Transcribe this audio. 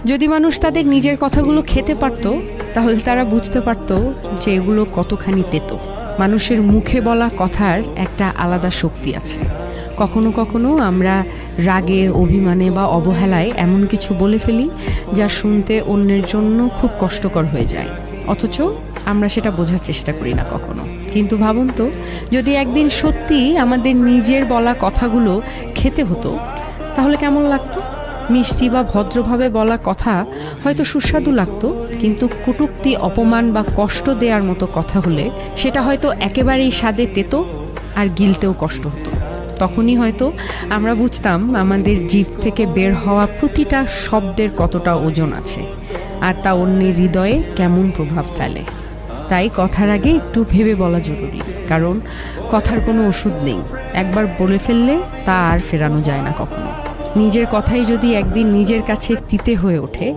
যদি মানুষ তাদের নিজের কথাগুলো খেতে পারত, তাহলে তারা বুঝতে পারত যে এগুলো কতখানি তেতো। মানুষের মুখে বলা কথার একটা আলাদা শক্তি আছে। কখনো কখনো আমরা রাগে, অভিমানে বা অবহেলায় এমন কিছু বলে ফেলি যা শুনতে অন্যের জন্য খুব কষ্টকর হয়ে যায়, অথচ আমরা সেটা বোঝার চেষ্টা করি না কখনো। কিন্তু ভাবুন তো, যদি একদিন সত্যি আমাদের নিজের বলা কথাগুলো খেতে হতো, তাহলে কেমন লাগতো? মিষ্টি বা ভদ্রভাবে বলা কথা হয়তো সুস্বাদু লাগতো, কিন্তু কটূক্তি, অপমান বা কষ্ট দেওয়ার মতো কথা হলে সেটা হয়তো একেবারেই স্বাদে তেতো আর গিলতেও কষ্ট হতো। তখনই হয়তো আমরা বুঝতাম আমাদের জিভ থেকে বের হওয়া প্রতিটা শব্দের কতটা ওজন আছে, আর তা অন্যের হৃদয়ে কেমন প্রভাব ফেলে। তাই কথার আগে একটু ভেবে বলা জরুরি, কারণ কথার কোনো ওষুধ নেই। একবার বলে ফেললে তা আর ফেরানো যায় না কখনো। নিজের কথাই যদি একদিন নিজের কাছে তিতে হয়ে ওঠে,